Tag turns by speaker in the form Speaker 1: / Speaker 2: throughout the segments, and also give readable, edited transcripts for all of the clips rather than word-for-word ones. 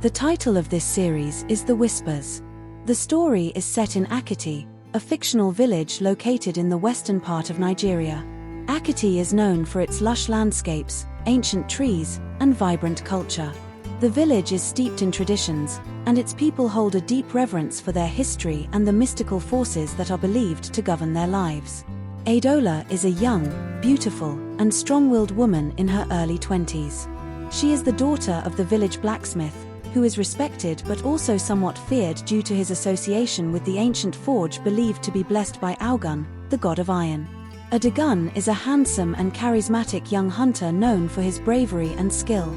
Speaker 1: The title of this series is The Whispers. The story is set in Akete, a fictional village located in the western part of Nigeria. Akete is known for its lush landscapes, ancient trees, and vibrant culture. The village is steeped in traditions, and its people hold a deep reverence for their history and the mystical forces that are believed to govern their lives. Adeola is a young, beautiful, and strong-willed woman in her early 20s. She is the daughter of the village blacksmith, who is respected but also somewhat feared due to his association with the ancient forge believed to be blessed by Adigun, the god of iron. Adigun is a handsome and charismatic young hunter known for his bravery and skill.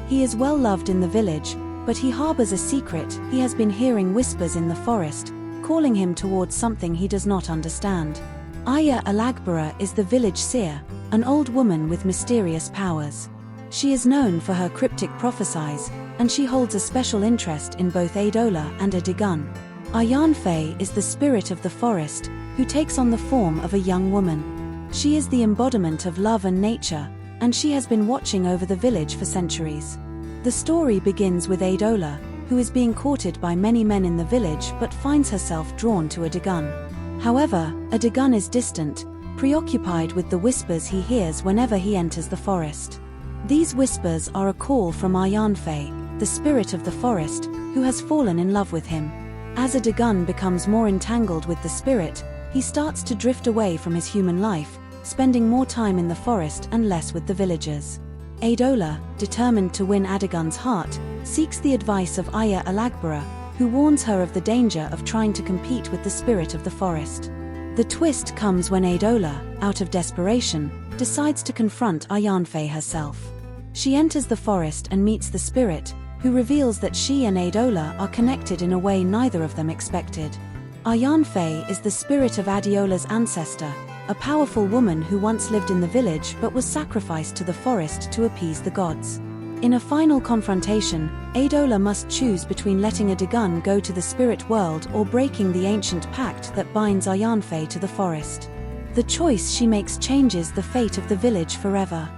Speaker 1: He is well loved in the village, but he harbors a secret. He has been hearing whispers in the forest, calling him towards something he does not understand. Adeola is the village seer, an old woman with mysterious powers. She is known for her cryptic prophecies, and she holds a special interest in both Adeola and Adigun. Ayanfe is the spirit of the forest, who takes on the form of a young woman. She is the embodiment of love and nature, and she has been watching over the village for centuries. The story begins with Adeola, who is being courted by many men in the village but finds herself drawn to Adigun. However, Adigun is distant, preoccupied with the whispers he hears whenever he enters the forest. These whispers are a call from Ayanfe, the spirit of the forest, who has fallen in love with him. As Adigun becomes more entangled with the spirit, he starts to drift away from his human life, spending more time in the forest and less with the villagers. Adeola, determined to win Adigun's heart, seeks the advice of Adeola, who warns her of the danger of trying to compete with the spirit of the forest. The twist comes when Adeola, out of desperation, decides to confront Ayanfe herself. She enters the forest and meets the spirit, who reveals that she and Adeola are connected in a way neither of them expected. Ayanfe is the spirit of Adeola's ancestor, a powerful woman who once lived in the village but was sacrificed to the forest to appease the gods. In a final confrontation, Adeola must choose between letting Adigun go to the spirit world or breaking the ancient pact that binds Ayanfe to the forest. The choice she makes changes the fate of the village forever.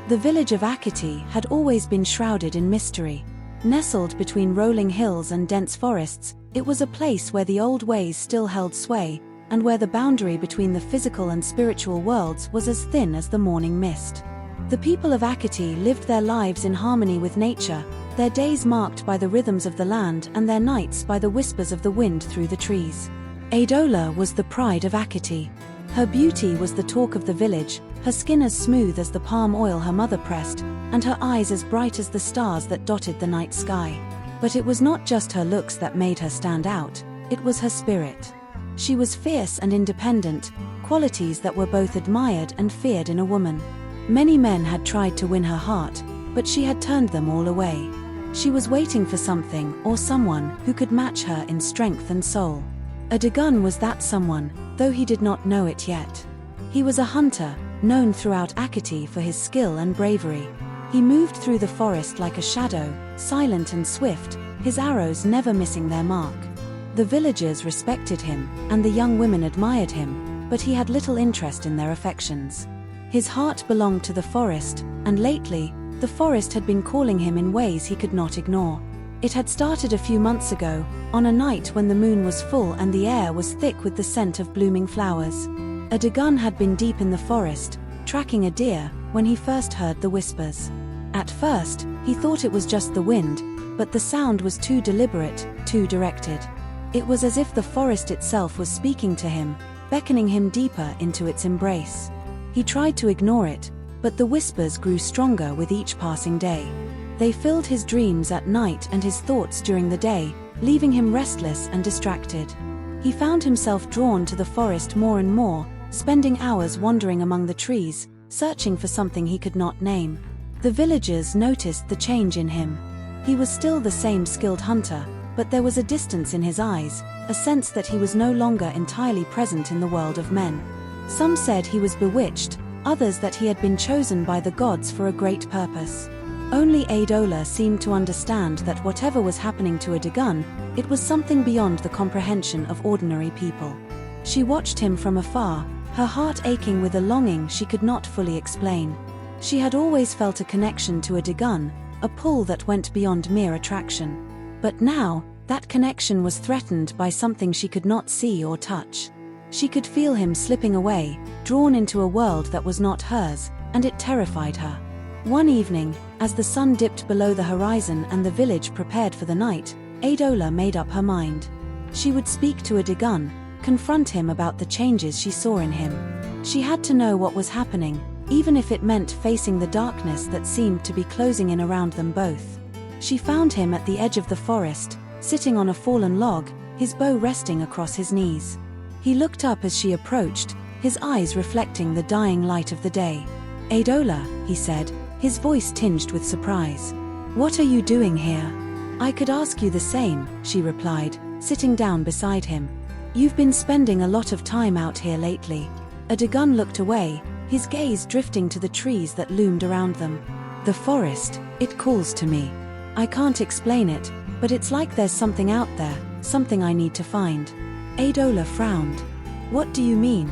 Speaker 1: The village of Akete had always been shrouded in mystery. Nestled between rolling hills and dense forests, it was a place where the old ways still held sway, and where the boundary between the physical and spiritual worlds was as thin as the morning mist. The people of Akete lived their lives in harmony with nature, their days marked by the rhythms of the land and their nights by the whispers of the wind through the trees. Adeola was the pride of Akete. Her beauty was the talk of the village, her skin as smooth as the palm oil her mother pressed, and her eyes as bright as the stars that dotted the night sky. But it was not just her looks that made her stand out, it was her spirit. She was fierce and independent, qualities that were both admired and feared in a woman. Many men had tried to win her heart, but she had turned them all away. She was waiting for something or someone who could match her in strength and soul. Adigun was that someone, though he did not know it yet. He was a hunter, known throughout Akete for his skill and bravery. He moved through the forest like a shadow, silent and swift, his arrows never missing their mark. The villagers respected him, and the young women admired him, but he had little interest in their affections. His heart belonged to the forest, and lately, the forest had been calling him in ways he could not ignore. It had started a few months ago, on a night when the moon was full and the air was thick with the scent of blooming flowers. Adigun had been deep in the forest, tracking a deer, when he first heard the whispers. At first, he thought it was just the wind, but the sound was too deliberate, too directed. It was as if the forest itself was speaking to him, beckoning him deeper into its embrace. He tried to ignore it, but the whispers grew stronger with each passing day. They filled his dreams at night and his thoughts during the day, leaving him restless and distracted. He found himself drawn to the forest more and more, spending hours wandering among the trees, searching for something he could not name. The villagers noticed the change in him. He was still the same skilled hunter, but there was a distance in his eyes, a sense that he was no longer entirely present in the world of men. Some said he was bewitched, others that he had been chosen by the gods for a great purpose. Only Adeola seemed to understand that whatever was happening to Adigun, it was something beyond the comprehension of ordinary people. She watched him from afar, her heart aching with a longing she could not fully explain. She had always felt a connection to Adigun, a pull that went beyond mere attraction. But now, that connection was threatened by something she could not see or touch. She could feel him slipping away, drawn into a world that was not hers, and it terrified her. One evening, as the sun dipped below the horizon and the village prepared for the night, Adeola made up her mind. She would speak to Adigun, confront him about the changes she saw in him. She had to know what was happening, even if it meant facing the darkness that seemed to be closing in around them both. She found him at the edge of the forest, sitting on a fallen log, his bow resting across his knees. He looked up as she approached, his eyes reflecting the dying light of the day. "Adeola," he said, his voice tinged with surprise. "What are you doing here?" "I could ask you the same," she replied, sitting down beside him. "You've been spending a lot of time out here lately." Adigun looked away, his gaze drifting to the trees that loomed around them. "The forest, it calls to me. I can't explain it, but it's like there's something out there, something I need to find." Adeola frowned. "What do you mean?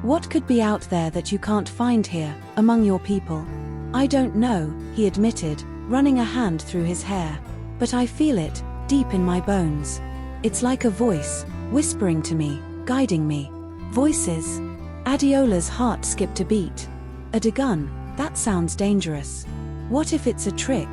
Speaker 1: What could be out there that you can't find here, among your people?" "I don't know," he admitted, running a hand through his hair. "But I feel it, deep in my bones. It's like a voice, whispering to me, guiding me." Voices? Adeola's heart skipped a beat. Adigun, that sounds dangerous. What if it's a trick?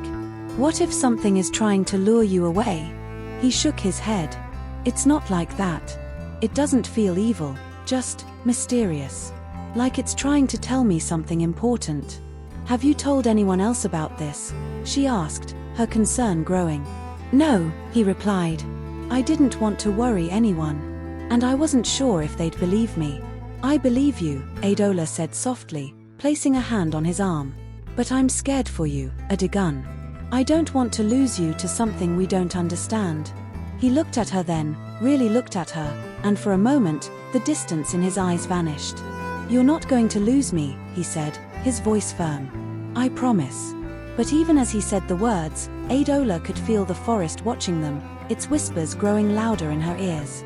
Speaker 1: What if something is trying to lure you away? He shook his head. "It's not like that. It doesn't feel evil, just mysterious. Like it's trying to tell me something important." "Have you told anyone else about this?" she asked, her concern growing. "No," he replied. "I didn't want to worry anyone. And I wasn't sure if they'd believe me." "I believe you," Adeola said softly, placing a hand on his arm. "But I'm scared for you, Adigun. I don't want to lose you to something we don't understand." He looked at her then, really looked at her, and for a moment, the distance in his eyes vanished. "You're not going to lose me," he said, his voice firm. "I promise." But even as he said the words, Adeola could feel the forest watching them, its whispers growing louder in her ears.